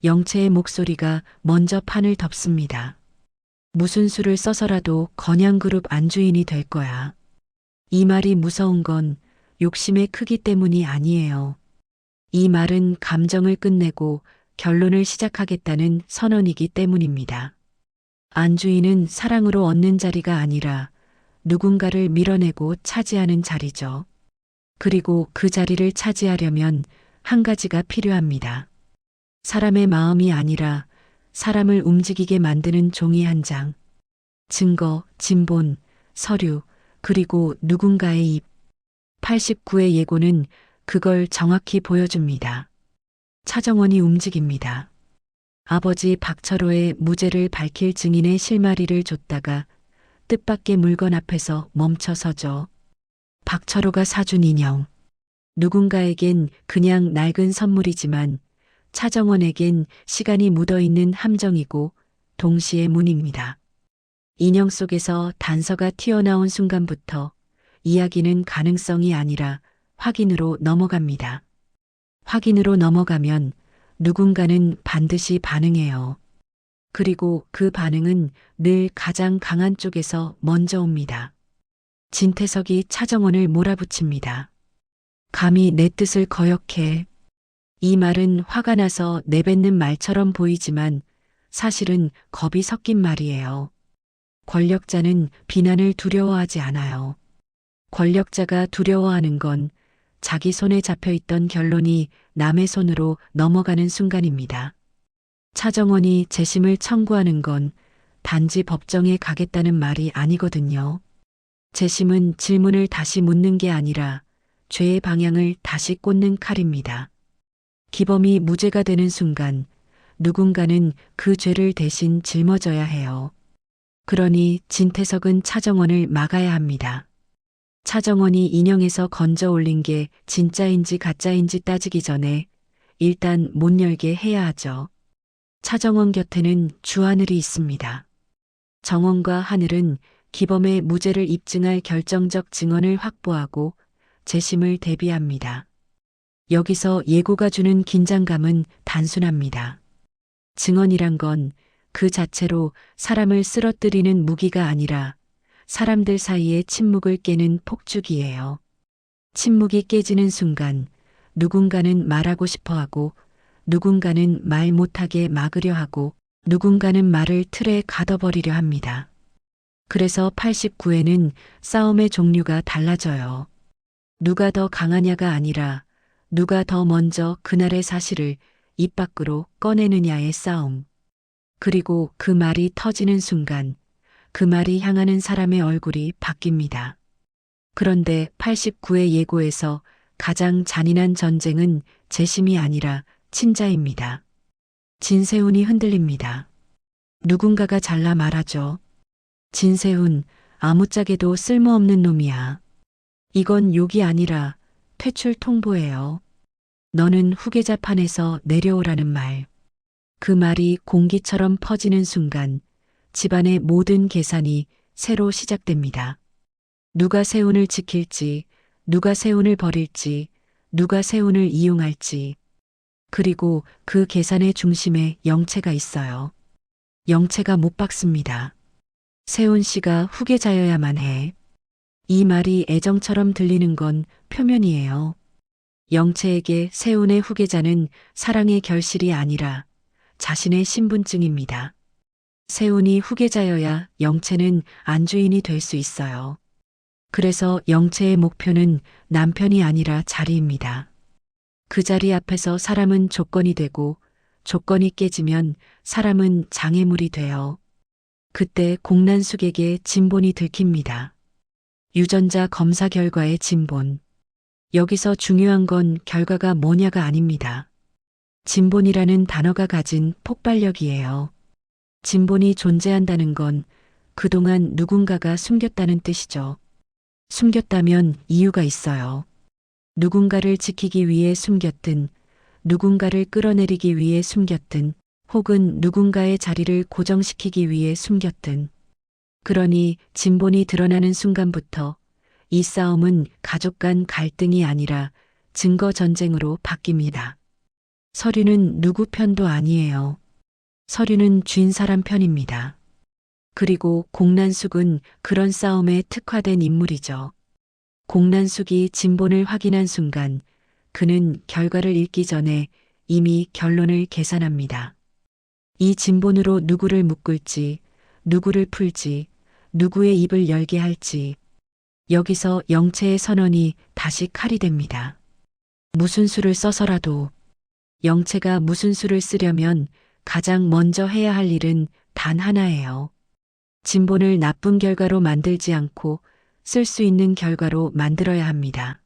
영채의 목소리가 먼저 판을 덮습니다. 무슨 수를 써서라도 건양그룹 안주인이 될 거야. 이 말이 무서운 건 욕심의 크기 때문이 아니에요. 이 말은 감정을 끝내고 결론을 시작하겠다는 선언이기 때문입니다. 안주인은 사랑으로 얻는 자리가 아니라 누군가를 밀어내고 차지하는 자리죠. 그리고 그 자리를 차지하려면 한 가지가 필요합니다. 사람의 마음이 아니라 사람을 움직이게 만드는 종이 한 장. 증거, 진본, 서류, 그리고 누군가의 입. 89의 예고는 그걸 정확히 보여줍니다. 차정원이 움직입니다. 아버지 박철호의 무죄를 밝힐 증인의 실마리를 줬다가 뜻밖의 물건 앞에서 멈춰 서죠. 박철호가 사준 인형. 누군가에겐 그냥 낡은 선물이지만 차정원에겐 시간이 묻어있는 함정이고 동시에 문입니다. 인형 속에서 단서가 튀어나온 순간부터 이야기는 가능성이 아니라 확인으로 넘어갑니다. 확인으로 넘어가면 누군가는 반드시 반응해요. 그리고 그 반응은 늘 가장 강한 쪽에서 먼저 옵니다. 진태석이 차정원을 몰아붙입니다. 감히 내 뜻을 거역해. 이 말은 화가 나서 내뱉는 말처럼 보이지만 사실은 겁이 섞인 말이에요. 권력자는 비난을 두려워하지 않아요. 권력자가 두려워하는 건 자기 손에 잡혀 있던 결론이 남의 손으로 넘어가는 순간입니다. 차정원이 재심을 청구하는 건 단지 법정에 가겠다는 말이 아니거든요. 재심은 질문을 다시 묻는 게 아니라 죄의 방향을 다시 꽂는 칼입니다. 기범이 무죄가 되는 순간 누군가는 그 죄를 대신 짊어져야 해요. 그러니 진태석은 차정원을 막아야 합니다. 차정원이 인형에서 건져 올린 게 진짜인지 가짜인지 따지기 전에 일단 못 열게 해야 하죠. 차정원 곁에는 주하늘이 있습니다. 정원과 하늘은 기범의 무죄를 입증할 결정적 증언을 확보하고 재심을 대비합니다. 여기서 예고가 주는 긴장감은 단순합니다. 증언이란 건 그 자체로 사람을 쓰러뜨리는 무기가 아니라 사람들 사이의 침묵을 깨는 폭죽이에요. 침묵이 깨지는 순간 누군가는 말하고 싶어 하고 누군가는 말 못하게 막으려 하고 누군가는 말을 틀에 가둬버리려 합니다. 그래서 89회는 싸움의 종류가 달라져요. 누가 더 강하냐가 아니라 누가 더 먼저 그날의 사실을 입 밖으로 꺼내느냐의 싸움. 그리고 그 말이 터지는 순간 그 말이 향하는 사람의 얼굴이 바뀝니다. 그런데 89회 예고에서 가장 잔인한 전쟁은 재심이 아니라 친자입니다. 진세훈이 흔들립니다. 누군가가 잘라 말하죠. 진세훈, 아무짝에도 쓸모없는 놈이야. 이건 욕이 아니라 퇴출 통보예요. 너는 후계자 판에서 내려오라는 말. 그 말이 공기처럼 퍼지는 순간 집안의 모든 계산이 새로 시작됩니다. 누가 세훈을 지킬지, 누가 세훈을 버릴지, 누가 세훈을 이용할지. 그리고 그 계산의 중심에 영채가 있어요. 영채가 못 박습니다. 세훈 씨가 후계자여야만 해. 이 말이 애정처럼 들리는 건 표면이에요. 영채에게 세훈의 후계자는 사랑의 결실이 아니라 자신의 신분증입니다. 세훈이 후계자여야 영채는 안주인이 될 수 있어요. 그래서 영채의 목표는 남편이 아니라 자리입니다. 그 자리 앞에서 사람은 조건이 되고 조건이 깨지면 사람은 장애물이 돼요. 그때 공난숙에게 진본이 들킵니다. 유전자 검사 결과의 진본. 여기서 중요한 건 결과가 뭐냐가 아닙니다. 진본이라는 단어가 가진 폭발력이에요. 진본이 존재한다는 건 그동안 누군가가 숨겼다는 뜻이죠. 숨겼다면 이유가 있어요. 누군가를 지키기 위해 숨겼든, 누군가를 끌어내리기 위해 숨겼든, 혹은 누군가의 자리를 고정시키기 위해 숨겼든. 그러니 진본이 드러나는 순간부터 이 싸움은 가족 간 갈등이 아니라 증거 전쟁으로 바뀝니다. 서류는 누구 편도 아니에요. 서류는 쥔 사람 편입니다. 그리고 공난숙은 그런 싸움에 특화된 인물이죠. 공난숙이 진본을 확인한 순간 그는 결과를 읽기 전에 이미 결론을 계산합니다. 이 진본으로 누구를 묶을지, 누구를 풀지, 누구의 입을 열게 할지, 여기서 영채의 선언이 다시 칼이 됩니다. 무슨 수를 써서라도 영채가 무슨 수를 쓰려면 가장 먼저 해야 할 일은 단 하나예요. 진본을 나쁜 결과로 만들지 않고 쓸 수 있는 결과로 만들어야 합니다.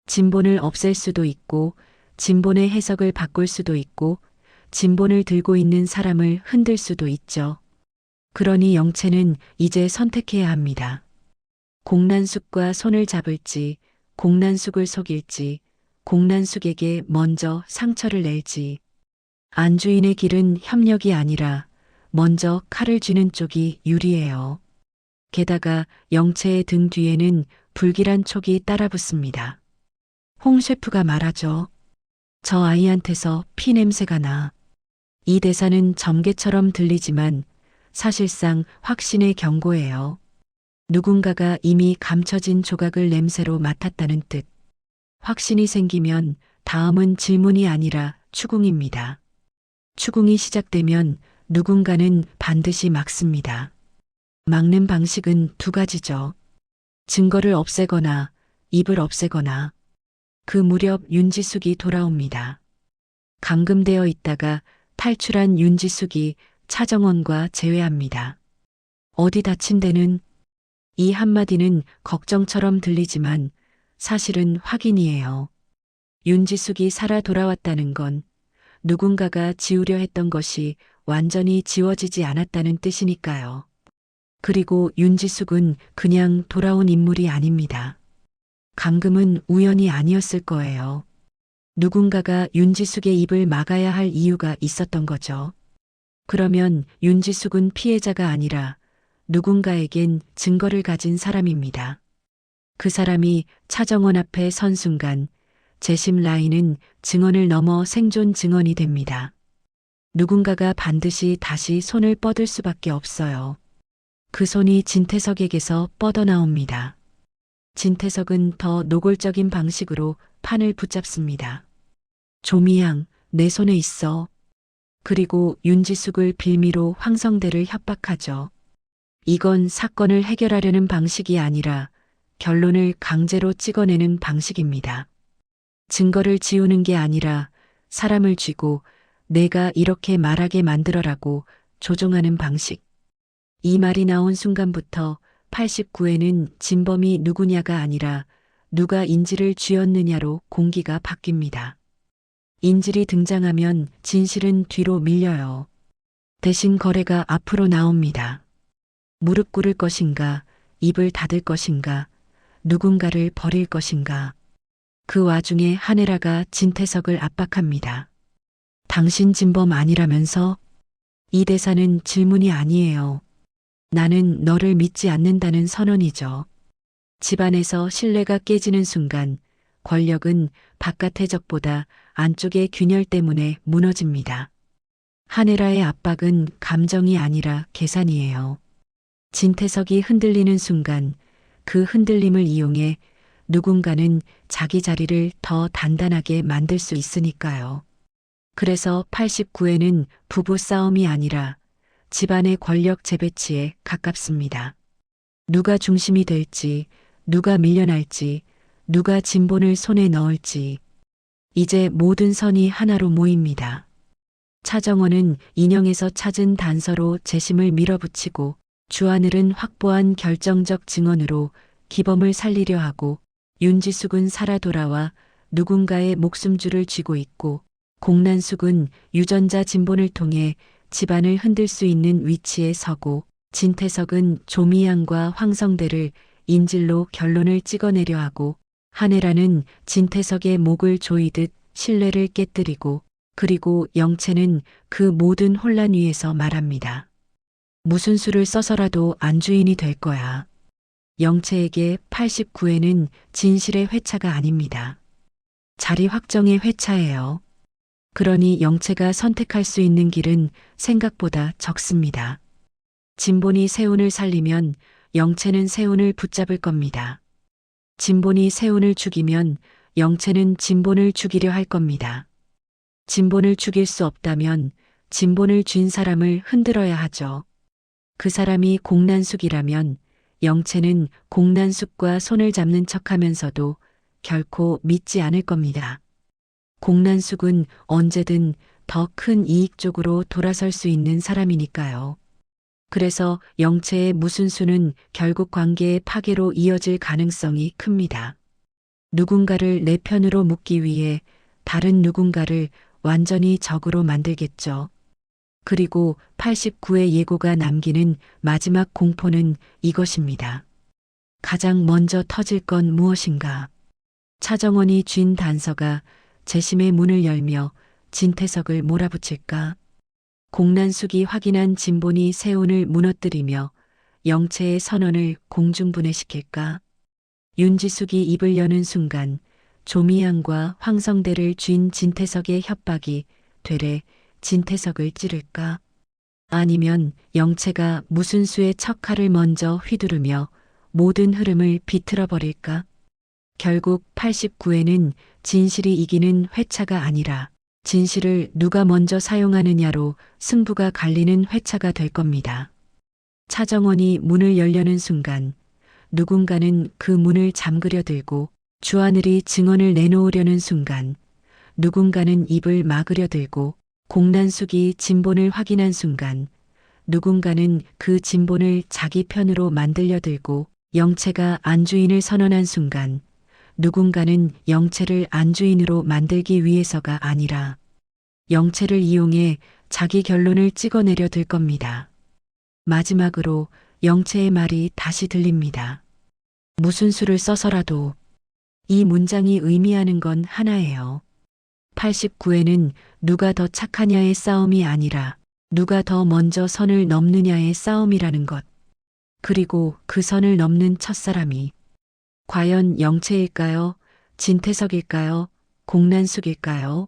진본을 없앨 수도 있고, 진본의 해석을 바꿀 수도 있고, 진본을 들고 있는 사람을 흔들 수도 있죠. 그러니 영채는 이제 선택해야 합니다. 공난숙과 손을 잡을지, 공난숙을 속일지, 공난숙에게 먼저 상처를 낼지. 안주인의 길은 협력이 아니라 먼저 칼을 쥐는 쪽이 유리해요. 게다가 영채의 등 뒤에는 불길한 촉이 따라붙습니다. 홍 셰프가 말하죠. 저 아이한테서 피 냄새가 나. 이 대사는 점괘처럼 들리지만 사실상 확신의 경고예요. 누군가가 이미 감춰진 조각을 냄새로 맡았다는 뜻. 확신이 생기면 다음은 질문이 아니라 추궁입니다. 추궁이 시작되면 누군가는 반드시 막습니다. 막는 방식은 두 가지죠. 증거를 없애거나 입을 없애거나. 그 무렵 윤지숙이 돌아옵니다. 감금되어 있다가 탈출한 윤지숙이 차정원과 재회합니다. 어디 다친 데는? 이 한마디는 걱정처럼 들리지만 사실은 확인이에요. 윤지숙이 살아 돌아왔다는 건 누군가가 지우려 했던 것이 완전히 지워지지 않았다는 뜻이니까요. 그리고 윤지숙은 그냥 돌아온 인물이 아닙니다. 감금은 우연이 아니었을 거예요. 누군가가 윤지숙의 입을 막아야 할 이유가 있었던 거죠. 그러면 윤지숙은 피해자가 아니라 누군가에겐 증거를 가진 사람입니다. 그 사람이 차정원 앞에 선 순간 재심 라인은 증언을 넘어 생존 증언이 됩니다. 누군가가 반드시 다시 손을 뻗을 수밖에 없어요. 그 손이 진태석에게서 뻗어나옵니다. 진태석은 더 노골적인 방식으로 판을 붙잡습니다. 조미양, 내 손에 있어. 그리고 윤지숙을 빌미로 황성대를 협박하죠. 이건 사건을 해결하려는 방식이 아니라 결론을 강제로 찍어내는 방식입니다. 증거를 지우는 게 아니라 사람을 쥐고 내가 이렇게 말하게 만들어라고 조종하는 방식. 이 말이 나온 순간부터 89회는 진범이 누구냐가 아니라 누가 인질을 쥐었느냐로 공기가 바뀝니다. 인질이 등장하면 진실은 뒤로 밀려요. 대신 거래가 앞으로 나옵니다. 무릎 꿇을 것인가, 입을 닫을 것인가, 누군가를 버릴 것인가. 그 와중에 한혜라가 진태석을 압박합니다. 당신 진범 아니라면서? 이 대사는 질문이 아니에요. 나는 너를 믿지 않는다는 선언이죠. 집안에서 신뢰가 깨지는 순간 권력은 바깥의 적보다 안쪽의 균열 때문에 무너집니다. 한혜라의 압박은 감정이 아니라 계산이에요. 진태석이 흔들리는 순간 그 흔들림을 이용해 누군가는 자기 자리를 더 단단하게 만들 수 있으니까요. 그래서 89회는 부부 싸움이 아니라 집안의 권력 재배치에 가깝습니다. 누가 중심이 될지, 누가 밀려날지, 누가 진본을 손에 넣을지. 이제 모든 선이 하나로 모입니다. 차정원은 인형에서 찾은 단서로 재심을 밀어붙이고 주하늘은 확보한 결정적 증언으로 기범을 살리려 하고 윤지숙은 살아 돌아와 누군가의 목숨줄을 쥐고 있고 공난숙은 유전자 진본을 통해 집안을 흔들 수 있는 위치에 서고 진태석은 조미양과 황성대를 인질로 결론을 찍어내려 하고 한혜라는 진태석의 목을 조이듯 신뢰를 깨뜨리고 그리고 영채는 그 모든 혼란 위에서 말합니다. 무슨 수를 써서라도 안주인이 될 거야. 영채에게 89회는 진실의 회차가 아닙니다. 자리 확정의 회차예요. 그러니 영채가 선택할 수 있는 길은 생각보다 적습니다. 진본이 세운을 살리면 영채는 세운을 붙잡을 겁니다. 진본이 세운을 죽이면 영채는 진본을 죽이려 할 겁니다. 진본을 죽일 수 없다면 진본을 쥔 사람을 흔들어야 하죠. 그 사람이 공난숙이라면 영채는 공난숙과 손을 잡는 척하면서도 결코 믿지 않을 겁니다. 공난숙은 언제든 더 큰 이익 쪽으로 돌아설 수 있는 사람이니까요. 그래서 영채의 무순수는 결국 관계의 파괴로 이어질 가능성이 큽니다. 누군가를 내 편으로 묶기 위해 다른 누군가를 완전히 적으로 만들겠죠. 그리고 89의 예고가 남기는 마지막 공포는 이것입니다. 가장 먼저 터질 건 무엇인가? 차정원이 쥔 단서가 재심의 문을 열며 진태석을 몰아붙일까? 공난숙이 확인한 진본이 세운을 무너뜨리며 영채의 선언을 공중분해시킬까? 윤지숙이 입을 여는 순간 조미양과 황성대를 쥔 진태석의 협박이 되레 진태석을 찌를까? 아니면 영채가 무순수의 척칼을 먼저 휘두르며 모든 흐름을 비틀어 버릴까? 결국 89회는 진실이 이기는 회차가 아니라 진실을 누가 먼저 사용하느냐로 승부가 갈리는 회차가 될 겁니다. 차정원이 문을 열려는 순간 누군가는 그 문을 잠그려 들고 주하늘이 증언을 내놓으려는 순간 누군가는 입을 막으려 들고 공난숙이 진본을 확인한 순간 누군가는 그 진본을 자기 편으로 만들려 들고 영채가 안주인을 선언한 순간 누군가는 영채를 안주인으로 만들기 위해서가 아니라 영채를 이용해 자기 결론을 찍어내려 들 겁니다. 마지막으로 영채의 말이 다시 들립니다. 무슨 수를 써서라도. 이 문장이 의미하는 건 하나예요. 89회는 누가 더 착하냐의 싸움이 아니라 누가 더 먼저 선을 넘느냐의 싸움이라는 것. 그리고 그 선을 넘는 첫사람이 과연 영채일까요? 진태석일까요? 공난숙일까요?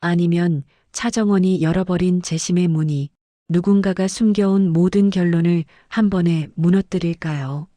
아니면 차정원이 열어버린 재심의 문이 누군가가 숨겨온 모든 결론을 한 번에 무너뜨릴까요?